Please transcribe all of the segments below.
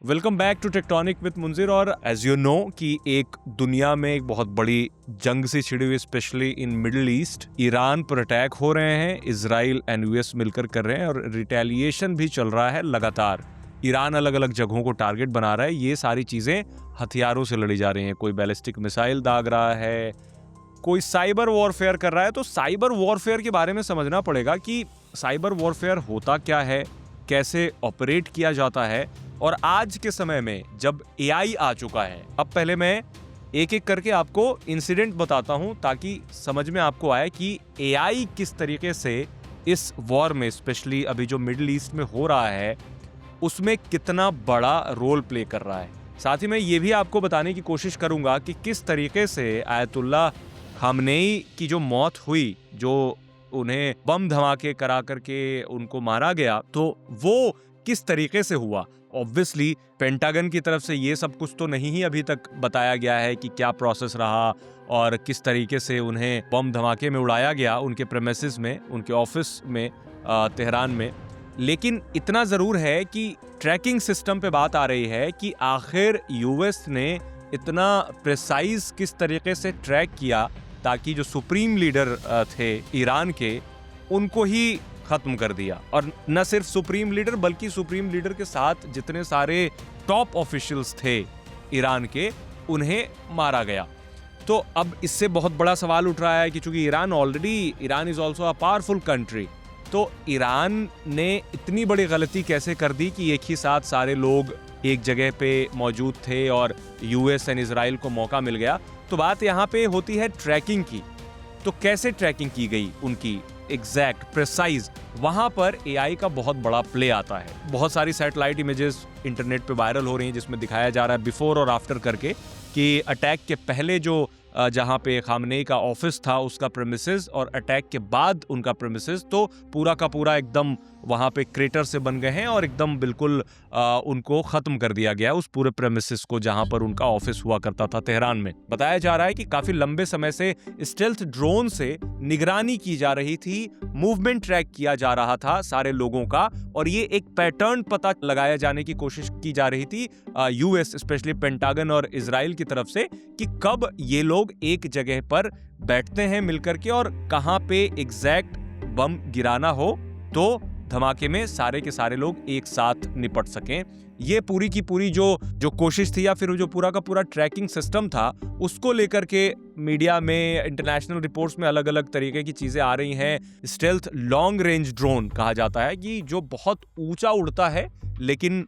Welcome back to tectonic with Munzir. और as you know कि एक दुनिया में एक बहुत बड़ी जंग सी छिड़ी हुई, specially in middle east. Iran पर अटैक हो रहे हैं, इजराइल एंड यूएस मिलकर कर रहे हैं और रिटेलिएशन भी चल रहा है लगातार। ईरान अलग अलग जगहों को टारगेट बना रहा है। ये सारी चीजें हथियारों से लड़ी जा रही हैं। कोई बैलिस्टिक मिसाइल दाग रहा है, कोई साइबर वॉरफेयर कर रहा है। तो साइबर वॉरफेयर के बारे में समझना पड़ेगा कि साइबर वॉरफेयर होता क्या है, कैसे ऑपरेट किया जाता है। और आज के समय में जब एआई आ चुका है, अब पहले मैं एक एक करके आपको इंसिडेंट बताता हूं ताकि समझ में आपको आए कि एआई किस तरीके से इस वॉर में, स्पेशली अभी जो मिडिल ईस्ट में हो रहा है, उसमें कितना बड़ा रोल प्ले कर रहा है। साथ ही मैं ये भी आपको बताने की कोशिश करूंगा कि किस तरीके से आयतुल्ला खामनेई की जो मौत हुई, जो उन्हें बम धमाके करा करके उनको मारा गया, तो वो किस तरीके से हुआ। ऑब्वियसली पेंटागन की तरफ से ये सब कुछ तो नहीं ही अभी तक बताया गया है कि क्या प्रोसेस रहा और किस तरीके से उन्हें बम धमाके में उड़ाया गया उनके प्रेमिसेस में, उनके ऑफिस में तेहरान में। लेकिन इतना ज़रूर है कि ट्रैकिंग सिस्टम पे बात आ रही है कि आखिर यूएस ने इतना प्रिसाइज किस तरीके से ट्रैक किया ताकि जो सुप्रीम लीडर थे ईरान के, उनको ही खत्म कर दिया। और न सिर्फ सुप्रीम लीडर बल्कि सुप्रीम लीडर के साथ जितने सारे टॉप ऑफिशियल्स थे ईरान के, उन्हें मारा गया। तो अब इससे बहुत बड़ा सवाल उठ रहा है कि चूंकि Iran is also a powerful country, तो ईरान ने इतनी बड़ी गलती कैसे कर दी कि एक ही साथ सारे लोग एक जगह पे मौजूद थे और यूएस एंड इजराइल को मौका मिल गया। तो बात यहाँ पे होती है ट्रैकिंग की। तो कैसे ट्रैकिंग की गई उनकी एग्जैक्ट प्रिसाइज, वहां पर एआई का बहुत बड़ा प्ले आता है। बहुत सारी सैटेलाइट इमेजेस इंटरनेट पे वायरल हो रही हैं जिसमें दिखाया जा रहा है बिफोर और आफ्टर करके कि अटैक के पहले जो जहां पे खामनेई का ऑफिस था उसका प्रेमिसेस और अटैक के बाद उनका प्रेमिसेस, तो पूरा का पूरा एकदम वहां पे क्रेटर से बन गए हैं और एकदम बिल्कुल उनको खत्म कर दिया गया उस पूरे प्रेमिसेस को जहां पर उनका ऑफिस हुआ करता था तेहरान में। बताया जा रहा है कि काफी लंबे समय से स्टेल्थ ड्रोन से निगरानी की जा रही थी, मूवमेंट ट्रैक किया जा रहा था सारे लोगों का, और ये एक पैटर्न पता लगाया जाने की कोशिश की जा रही थी यूएस, स्पेशली पेंटागन और इजराइल की तरफ से, कि कब ये लोग एक जगह पर बैठते हैं मिलकर के और कहां पे एग्जैक्ट बम गिराना हो तो धमाके में सारे के सारे लोग एक साथ निपट सकें। ये पूरी की पूरी जो कोशिश थी या फिर जो पूरा का पूरा ट्रैकिंग सिस्टम था, उसको लेकर के मीडिया में, इंटरनेशनल रिपोर्ट्स में अलग अलग तरीके की चीजें आ रही हैं। स्टेल्थ लॉन्ग रेंज ड्रोन कहा जाता है कि जो बहुत ऊंचा उड़ता है लेकिन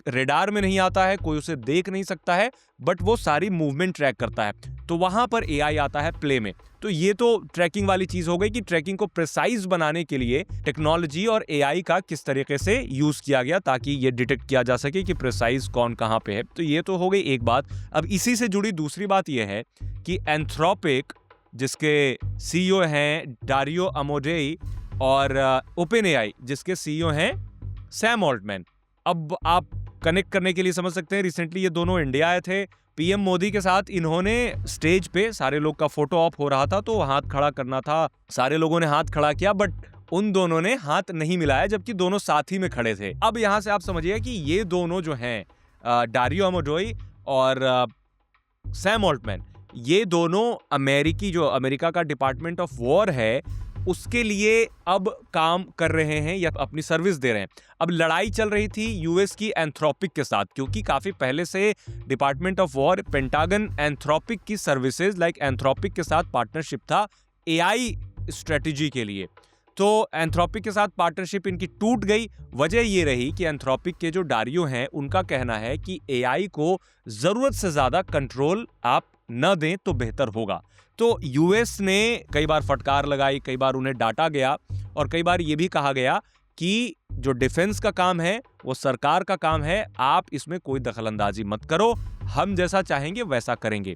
रेडार में नहीं आता है, कोई उसे देख नहीं सकता है, बट वो सारी मूवमेंट ट्रैक करता है। तो वहां पर एआई आता है प्ले में। तो ये तो ट्रैकिंग वाली चीज हो गई कि ट्रैकिंग को प्रिसाइज बनाने के लिए टेक्नोलॉजी और एआई का किस तरीके से यूज किया गया ताकि ये डिटेक्ट किया जा सके कि प्रिसाइज कौन कहां पे है। तो ये तो हो गई एक बात। अब इसी से जुड़ी दूसरी बात ये है कि एंथ्रोपिक, जिसके सीईओ हैं डारियो अमोडेई, और ओपन एआई जिसके सीईओ हैं सैम ऑल्टमैन। अब आप कनेक्ट करने के लिए समझ सकते हैं, रिसेंटली ये दोनों इंडिया आए थे पीएम मोदी के साथ। इन्होंने स्टेज पे, सारे लोग का फोटो ऑप हो रहा था तो हाथ खड़ा करना था, सारे लोगों ने हाथ खड़ा किया, बट उन दोनों ने हाथ नहीं मिलाया जबकि दोनों साथ ही में खड़े थे। अब यहां से आप समझिए कि ये दोनों जो हैं, डारियो अमोडेई और सैम ऑल्टमैन, ये दोनों अमेरिका का डिपार्टमेंट ऑफ वॉर है उसके लिए अब काम कर रहे हैं या अपनी सर्विस दे रहे हैं। अब लड़ाई चल रही थी यूएस की एंथ्रोपिक के साथ, क्योंकि काफी पहले से department of war, pentagon Anthropic की सर्विसेज लाइक एंथ्रोपिक के साथ पार्टनरशिप था एआई स्ट्रेटेजी के लिए। तो एंथ्रोपिक के साथ पार्टनरशिप इनकी टूट गई। वजह ये रही कि एंथ्रोपिक के जो डारियो हैं, उनका कहना है कि एआई को जरूरत से ज्यादा कंट्रोल आप न दें तो बेहतर होगा। तो यूएस ने कई बार फटकार लगाई, कई बार उन्हें डांटा गया और कई बार यह भी कहा गया कि जो डिफेंस का काम है वो सरकार का काम है, आप इसमें कोई दखलंदाजी मत करो, हम जैसा चाहेंगे वैसा करेंगे।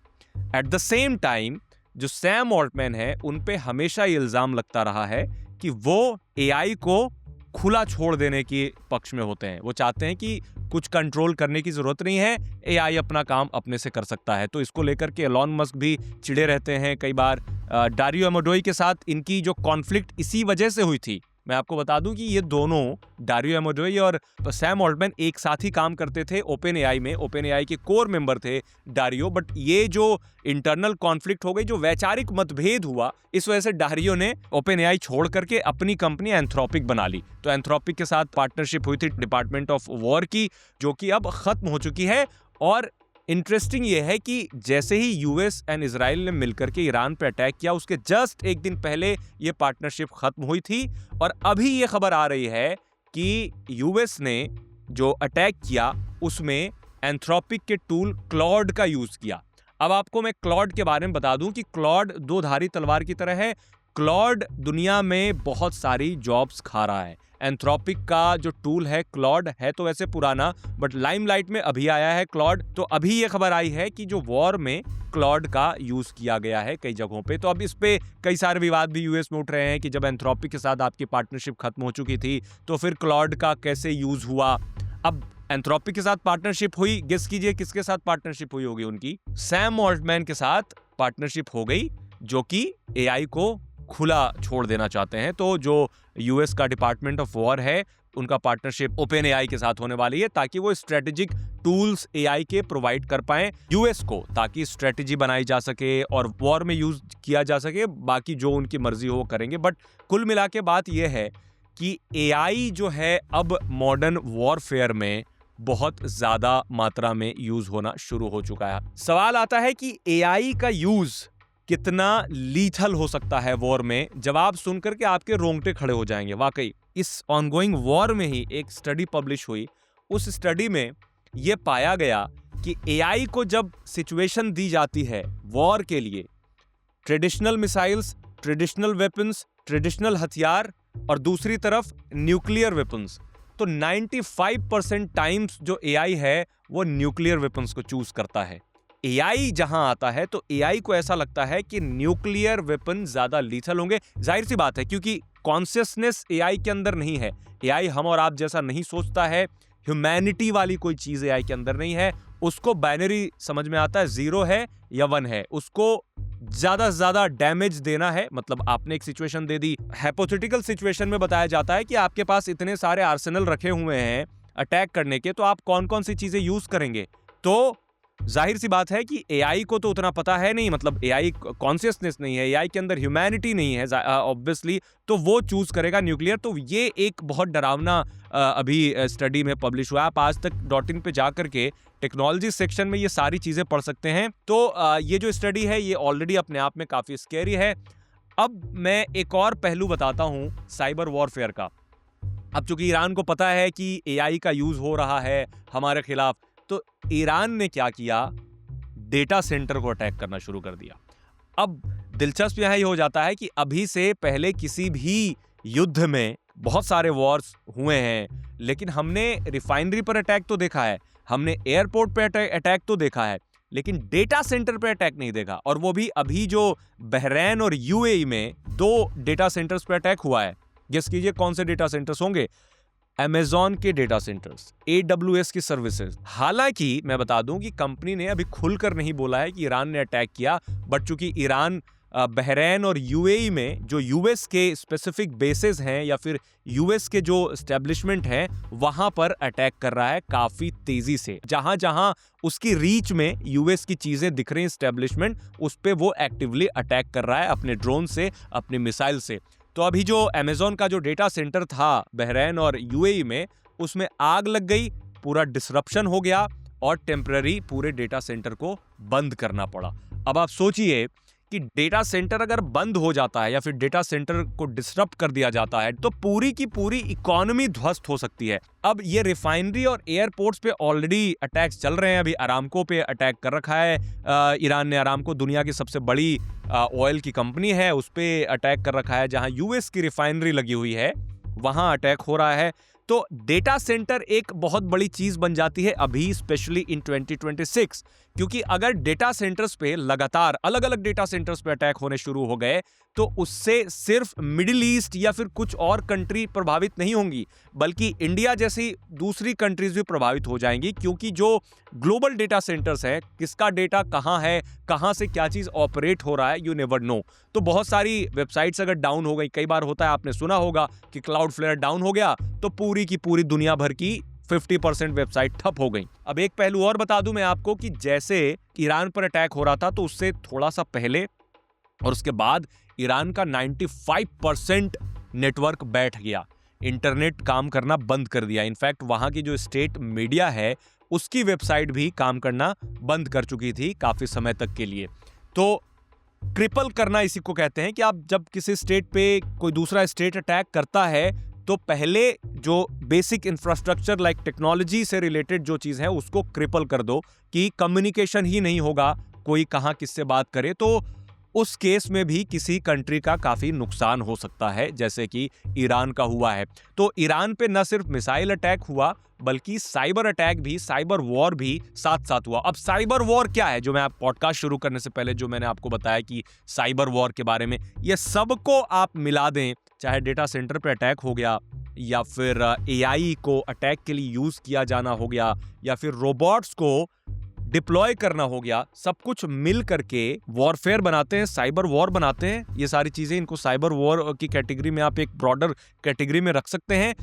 एट द सेम टाइम जो सैम ऑल्टमैन है, उन पे हमेशा ये इल्जाम लगता रहा है कि वो एआई को खुला छोड़ देने के पक्ष में होते हैं। वो चाहते हैं कि कुछ कंट्रोल करने की जरूरत नहीं है, एआई अपना काम अपने से कर सकता है। तो इसको लेकर के एलॉन मस्क भी चिढ़े रहते हैं कई बार। डारियो अमोडेई के साथ इनकी जो कॉन्फ्लिक्ट इसी वजह से हुई थी मैं आपको बता दूं कि ये दोनों डारियो एमोडोई और सैम ऑल्टमैन एक साथ ही काम करते थे ओपन एआई में। ओपन एआई के कोर मेंबर थे डारियो, बट ये जो इंटरनल कॉन्फ्लिक्ट हो गई, जो वैचारिक मतभेद हुआ, इस वजह से डारियो ने ओपन एआई छोड़ करके अपनी कंपनी एंथ्रोपिक बना ली। तो एंथ्रोपिक के साथ पार्टनरशिप हुई थी डिपार्टमेंट ऑफ वॉर की, जो कि अब खत्म हो चुकी है। और इंटरेस्टिंग ये है कि जैसे ही यूएस एंड इजराइल ने मिलकर के ईरान पे अटैक किया, उसके जस्ट एक दिन पहले ये पार्टनरशिप खत्म हुई थी। और अभी ये खबर आ रही है कि यूएस ने जो अटैक किया उसमें एंथ्रोपिक के टूल क्लॉड का यूज किया। अब आपको मैं क्लॉड के बारे में बता दूं कि क्लॉड दो धारी तलवार की तरह है। क्लॉड दुनिया में बहुत सारी जॉब्स खा रहा है। एंथ्रोपिक का जो टूल है क्लॉड है तो वैसे पुराना, बट लाइमलाइट में अभी आया है क्लॉड। तो अभी ये खबर आई है कि जो वॉर में क्लॉड का यूज किया गया है कई जगहों पे। तो अब इस पे कई सारे विवाद भी यूएस में उठ रहे हैं कि जब एंथ्रोपिक के साथ आपकी पार्टनरशिप खत्म हो चुकी थी तो फिर क्लॉड का कैसे यूज हुआ। अब एंथ्रोपिक के साथ पार्टनरशिप हुई, गेस कीजिए किसके साथ पार्टनरशिप हुई होगी उनकी? सैम ऑल्टमैन के साथ पार्टनरशिप हो गई, जो कि एआई को खुला छोड़ देना चाहते हैं। तो जो यूएस का डिपार्टमेंट ऑफ वॉर है, उनका पार्टनरशिप ओपन एआई के साथ होने वाली है, ताकि वो स्ट्रेटेजिक टूल्स एआई के प्रोवाइड कर पाएं यूएस को, ताकि स्ट्रेटेजी बनाई जा सके और वॉर में यूज किया जा सके। बाकी जो उनकी मर्जी हो वो करेंगे। बट कुल मिला के बात यह है कि एआई जो है अब मॉडर्न वॉरफेयर में बहुत ज्यादा मात्रा में यूज होना शुरू हो चुका है। सवाल आता है कि एआई का यूज कितना लीथल हो सकता है वॉर में। जवाब सुनकर के आपके रोंगटे खड़े हो जाएंगे। वाकई इस ऑनगोइंग वॉर में ही एक स्टडी पब्लिश हुई। उस स्टडी में यह पाया गया कि एआई को जब सिचुएशन दी जाती है वॉर के लिए, traditional missiles, traditional weapons, traditional हथियार और दूसरी तरफ न्यूक्लियर वेपन्स, तो 95% टाइम्स जो एआई है वो न्यूक्लियर वेपन्स को चूज करता है। एआई जहां आता है तो एआई को ऐसा लगता है कि न्यूक्लियर वेपन ज्यादा लीथल होंगे। जाहिर सी बात है, क्योंकि कॉन्शियसनेस एआई के अंदर नहीं है। एआई हम और आप जैसा नहीं सोचता है। ह्यूमैनिटी वाली कोई चीज एआई के अंदर नहीं है। उसको बाइनरी समझ में आता है, 0 है या 1 है। उसको ज्यादा से ज्यादा डैमेज देना है। मतलब आपने एक सिचुएशन दे दी, हाइपोथेटिकल सिचुएशन में बताया जाता है कि आपके पास इतने सारे आर्सेनल रखे हुए हैं अटैक करने के, तो आप कौन कौन सी चीजें यूज करेंगे। तो जाहिर सी बात है कि एआई को तो उतना पता है नहीं, मतलब एआई कॉन्शियसनेस नहीं है, एआई के अंदर ह्यूमैनिटी नहीं है ऑब्वियसली, तो वो चूज करेगा न्यूक्लियर। तो ये एक बहुत डरावना अभी स्टडी में पब्लिश हुआ है। आप आज तक .in पे जाकर के टेक्नोलॉजी सेक्शन में ये सारी चीजें पढ़ सकते हैं। तो ये जो स्टडी है ये ऑलरेडी अपने आप में काफी स्कैरी है। अब मैं एक और पहलू बताता हूं साइबर वॉरफेयर का। अब चूंकि ईरान को पता है कि एआई का यूज हो रहा है हमारे खिलाफ, तो ईरान ने क्या किया, डेटा सेंटर को अटैक करना शुरू कर दिया। अब दिलचस्प यह हो जाता है कि अभी से पहले किसी भी युद्ध में बहुत सारे वॉर्स हुए हैं, लेकिन हमने रिफाइनरी पर अटैक तो देखा है, हमने एयरपोर्ट पर अटैक तो देखा है, लेकिन डेटा सेंटर पर अटैक नहीं देखा। और वो भी अभी जो बहरैन और यूएई में 2 डेटा सेंटर्स पर अटैक हुआ है। गेस कीजिए कौन से डेटा सेंटर्स होंगे? Amazon के डेटा सेंटर्स, AWS की सर्विसेज। हालांकि मैं बता दूं कि कंपनी ने अभी खुलकर नहीं बोला है कि ईरान ने अटैक किया, बट चूंकि ईरान बहरैन और यूएई में जो यूएस के स्पेसिफिक बेसेस हैं या फिर यूएस के जो एस्टेब्लिशमेंट हैं वहां पर अटैक कर रहा है काफी तेजी से। जहां जहां उसकी रीच में यूएस की चीजें दिख रही हैं एस्टेब्लिशमेंट, उस पे वो एक्टिवली अटैक कर रहा है अपने ड्रोन से, अपने मिसाइल से। तो अभी जो अमेज़न का जो डेटा सेंटर था बहरैन और यूएई में, उसमें आग लग गई, पूरा डिसरप्शन हो गया और टेम्पररी पूरे डेटा सेंटर को बंद करना पड़ा। अब आप सोचिए कि डेटा सेंटर अगर बंद हो जाता है या फिर डेटा सेंटर को डिसरप्ट कर दिया जाता है तो पूरी की पूरी इकोनॉमी ध्वस्त हो सकती है। अब ये रिफाइनरी और एयरपोर्ट्स पे ऑलरेडी अटैक्स चल रहे हैं। अभी अरामको पे अटैक कर रखा है ईरान ने। अरामको दुनिया की सबसे बड़ी ऑयल की कंपनी है, उस पे अटैक कर रखा है। जहां यूएस की रिफाइनरी लगी हुई है वहां अटैक हो रहा है। तो डेटा सेंटर एक बहुत बड़ी चीज बन जाती है अभी, स्पेशली इन 2026, क्योंकि अगर डेटा सेंटर्स पे लगातार अलग अलग डेटा सेंटर्स पे अटैक होने शुरू हो गए तो उससे सिर्फ मिडिल ईस्ट या फिर कुछ और कंट्री प्रभावित नहीं होंगी, बल्कि इंडिया जैसी दूसरी कंट्रीज भी प्रभावित हो जाएंगी, क्योंकि जो ग्लोबल डेटा सेंटर्स है, किसका डेटा कहां है, कहां से क्या चीज ऑपरेट हो रहा है, यू नेवर नो। तो बहुत सारी वेबसाइट्स अगर डाउन हो गई, कई बार होता है, आपने सुना होगा कि क्लाउडफ्लेयर डाउन हो गया तो पूरी की पूरी दुनिया भर की 50% वेबसाइट ठप हो गई। अब एक पहलू और बता दूं मैं आपको कि जैसे ईरान पर अटैक हो रहा था तो उससे थोड़ा सा पहले और उसके बाद ईरान का 95% नेटवर्क बैठ गया, इंटरनेट काम करना बंद कर दिया। इनफैक्ट वहां की जो स्टेट मीडिया है उसकी वेबसाइट भी काम करना बंद कर चुकी थी काफी समय तक के लिए। तो क्रिपल करना इसी को कहते हैं कि आप जब किसी स्टेट पे कोई दूसरा स्टेट अटैक करता है तो पहले जो बेसिक इंफ्रास्ट्रक्चर लाइक टेक्नोलॉजी से रिलेटेड जो चीज है उसको क्रिपल कर दो कि कम्युनिकेशन ही नहीं होगा, कोई कहां किससे बात करे, तो उस केस में भी किसी कंट्री का काफी नुकसान हो सकता है, जैसे कि ईरान का हुआ है। तो ईरान पे न सिर्फ मिसाइल अटैक हुआ बल्कि साइबर अटैक भी, साइबर वॉर भी साथ साथ हुआ। अब साइबर वॉर क्या है, जो मैं आप पॉडकास्ट शुरू करने से पहले जो मैंने आपको बताया कि साइबर वॉर के बारे में, ये सबको आप मिला दें, चाहे डेटा सेंटर पे अटैक हो गया या फिर एआई को अटैक के लिए यूज किया जाना हो गया या फिर रोबोट्स को डिप्लॉय करना हो गया, सब कुछ मिल करके वॉरफेयर बनाते हैं, साइबर वॉर बनाते हैं। ये सारी चीजें, इनको साइबर वॉर की कैटेगरी में आप एक ब्रॉडर कैटेगरी में रख सकते हैं।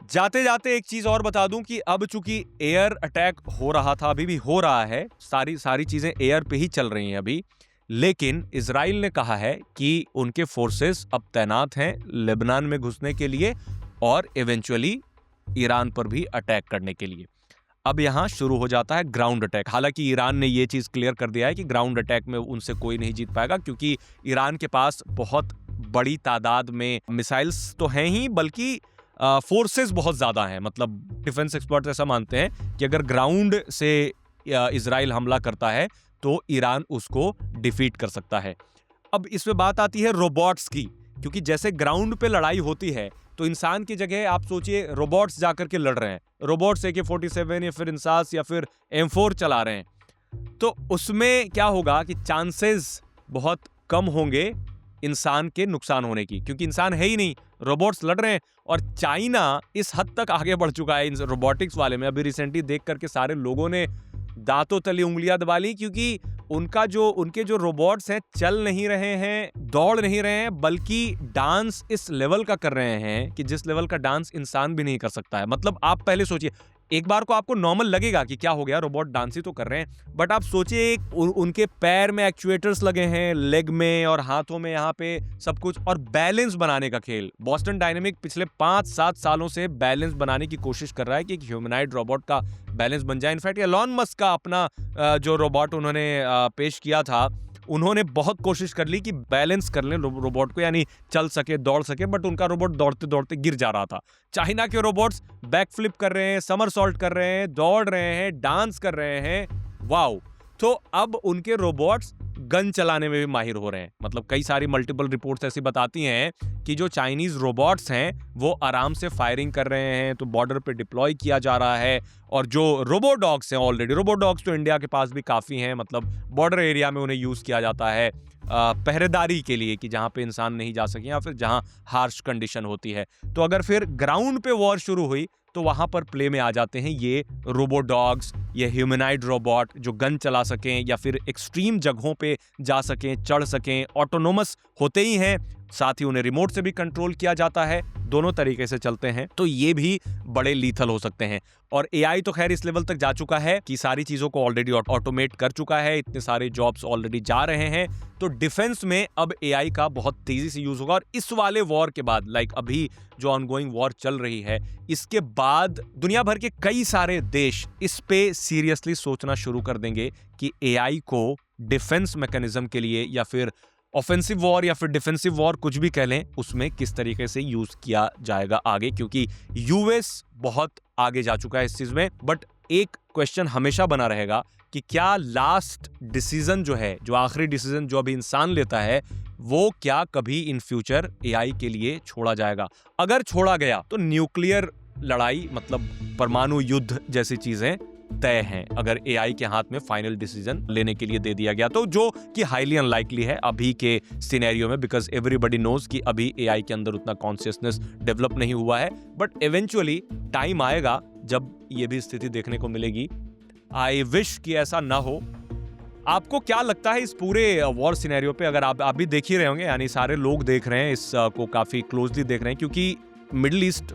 जाते जाते एक चीज और बता दूं कि अब चूंकि एयर अटैक हो रहा था, अभी भी हो रहा है, सारी चीजें एयर पे ही चल रही हैं अभी, लेकिन इजराइल ने कहा है कि उनके फोर्सेस अब तैनात हैं लेबनान में घुसने के लिए और इवेंचुअली ईरान पर भी अटैक करने के लिए। अब यहां शुरू हो जाता है ग्राउंड अटैक। हालांकि ईरान ने यह चीज क्लियर कर दिया है कि ग्राउंड अटैक में उनसे कोई नहीं जीत पाएगा, क्योंकि ईरान के पास बहुत बड़ी तादाद में मिसाइल्स तो हैं ही, बल्कि फोर्सेस बहुत ज्यादा हैं। मतलब डिफेंस एक्सपर्ट्स ऐसा मानते हैं कि अगर ग्राउंड से इजराइल हमला करता है तो ईरान उसको डिफीट कर सकता है। अब इसमें बात आती है रोबोट्स की, क्योंकि जैसे ग्राउंड पे लड़ाई होती है तो इंसान की जगह आप सोचिए रोबोट्स जाकर के लड़ रहे हैं, रोबोट्स AK-47 या फिर इंसास या फिर M4 चला रहे हैं, तो उसमें क्या होगा कि चांसेस बहुत कम होंगे इंसान के नुकसान होने की, क्योंकि इंसान है ही नहीं, रोबोट्स लड़ रहे हैं। और चाइना इस हद तक आगे बढ़ चुका है इन रोबोटिक्स वाले में, अभी रिसेंटली देख करके सारे लोगों ने दांतों तली उंगलियां दबा ली, क्योंकि उनके जो रोबोट्स हैं चल नहीं रहे हैं, दौड़ नहीं रहे हैं, बल्कि डांस इस लेवल का कर रहे हैं कि जिस लेवल का डांस इंसान भी नहीं कर सकता है। मतलब आप पहले सोचिए, एक बार को आपको नॉर्मल लगेगा कि क्या हो गया, रोबोट डांस ही तो कर रहे हैं, बट आप सोचिए उनके पैर में एक्चुएटर्स लगे हैं, लेग में और हाथों में, यहाँ पे सब कुछ, और बैलेंस बनाने का खेल। बॉस्टन डायनेमिक पिछले 5-7 सालों से बैलेंस बनाने की कोशिश कर रहा है कि एक ह्यूमनॉइड रोबोट का बैलेंस बन जाए। इनफैक्ट एलॉन मस्क का अपना जो रोबोट उन्होंने पेश किया था, उन्होंने बहुत कोशिश कर ली कि बैलेंस कर लें रोबोट को, यानी चल सके, दौड़ सके, बट उनका रोबोट दौड़ते दौड़ते गिर जा रहा था। चाइना के रोबोट्स बैक फ्लिप कर रहे हैं, समरसॉल्ट कर रहे हैं, दौड़ रहे हैं, डांस कर रहे हैं, वाओ। तो अब उनके रोबोट्स गन चलाने में भी माहिर हो रहे हैं। मतलब कई सारी मल्टीपल रिपोर्ट्स ऐसी बताती हैं कि जो चाइनीज रोबोट्स हैं वो आराम से फायरिंग कर रहे हैं, तो बॉर्डर पे डिप्लॉय किया जा रहा है। और जो रोबो डॉग्स हैं, ऑलरेडी रोबो डॉग्स तो इंडिया के पास भी काफ़ी हैं, मतलब बॉर्डर एरिया में उन्हें यूज़ किया जाता है पहरेदारी के लिए, कि जहाँ पे इंसान नहीं जा सके या फिर जहाँ हार्श कंडीशन होती है। तो अगर फिर ग्राउंड पे वॉर शुरू हुई तो वहां पर प्ले में आ जाते हैं ये रोबो डॉग्स, ये ह्यूमनॉइड रोबोट जो गन चला सकें या फिर एक्सट्रीम जगहों पे जा सकें, चढ़ सकें, ऑटोनोमस होते ही हैं, साथ ही उन्हें रिमोट से भी कंट्रोल किया जाता है, दोनों तरीके से चलते हैं। तो ये भी बड़े लीथल हो सकते हैं। और एआई तो खैर इस लेवल तक जा चुका है कि सारी चीजों को ऑलरेडी ऑटोमेट कर चुका है, इतने सारे जॉब्स ऑलरेडी जा रहे हैं। तो डिफेंस में अब एआई का बहुत तेजी से यूज होगा। और इस वाले वॉर के बाद, लाइक अभी जो ऑनगोइंग वॉर चल रही है, इसके बाद दुनिया भर के कई सारे देश इस पे सीरियसली सोचना शुरू कर देंगे कि एआई को डिफेंस मैकेनिज्म के लिए, या फिर ऑफेंसिव वॉर या फिर डिफेंसिव वॉर, कुछ भी कह लें, उसमें किस तरीके से यूज किया जाएगा आगे, क्योंकि यूएस बहुत आगे जा चुका है इस चीज में। बट एक क्वेश्चन हमेशा बना रहेगा कि क्या लास्ट डिसीजन जो है, जो आखिरी डिसीजन जो अभी इंसान लेता है, वो क्या कभी इन फ्यूचर एआई के लिए छोड़ा जाएगा? अगर छोड़ा गया तो न्यूक्लियर लड़ाई, मतलब परमाणु युद्ध जैसी चीजें तय हैं अगर एआई के हाथ में फाइनल डिसीजन लेने के लिए दे दिया गया तो, जो कि हाईली अनलाइकली है अभी के सिनेरियो में, बिकॉज एवरीबॉडी नोज कि अभी एआई के अंदर उतना कॉन्शियसनेस डेवलप नहीं हुआ है। बट इवेंचुअली टाइम आएगा जब ये भी स्थिति देखने को मिलेगी। आई विश कि ऐसा ना हो। आपको क्या लगता है इस पूरे वॉर सिनेरियो पे? अगर आप भी देख ही रहे होंगे, यानी सारे लोग देख रहे हैं इस को काफी क्लोजली देख रहे हैं, क्योंकि मिडिल ईस्ट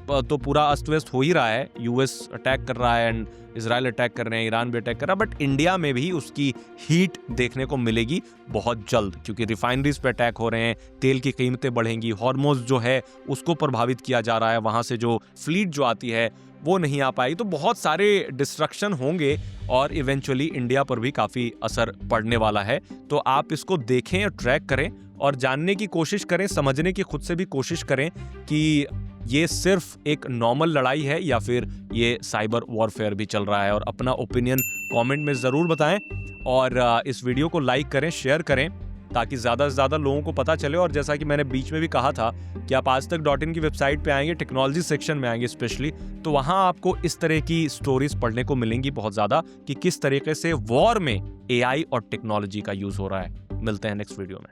तो पूरा अस्त व्यस्त हो ही रहा है। यूएस अटैक कर रहा है एंड इजराइल अटैक कर रहे हैं, ईरान भी अटैक कर रहा है, बट इंडिया में भी उसकी हीट देखने को मिलेगी बहुत जल्द, क्योंकि रिफाइनरीज पे अटैक हो रहे हैं, तेल की कीमतें बढ़ेंगी, हॉर्मोज जो है उसको प्रभावित किया जा रहा है, वहां से जो फ्लीट जो आती है वो नहीं आ पाएगी, तो बहुत सारे डिस्ट्रक्शन होंगे और इवेंचुअली इंडिया पर भी काफी असर पड़ने वाला है। तो आप इसको देखें और ट्रैक करें और जानने की कोशिश करें, समझने की खुद से भी कोशिश करें कि ये सिर्फ एक नॉर्मल लड़ाई है या फिर ये साइबर वॉरफेयर भी चल रहा है। और अपना ओपिनियन कमेंट में ज़रूर बताएं और इस वीडियो को लाइक करें, शेयर करें, ताकि ज़्यादा से ज़्यादा लोगों को पता चले। और जैसा कि मैंने बीच में भी कहा था कि आप आजतक.in की वेबसाइट पे आएंगे, टेक्नोलॉजी सेक्शन में आएंगे स्पेशली, तो वहाँ आपको इस तरह की स्टोरीज पढ़ने को मिलेंगी बहुत ज़्यादा कि किस तरीके से वॉर में एआई और टेक्नोलॉजी का यूज़ हो रहा है। मिलते हैं नेक्स्ट वीडियो में।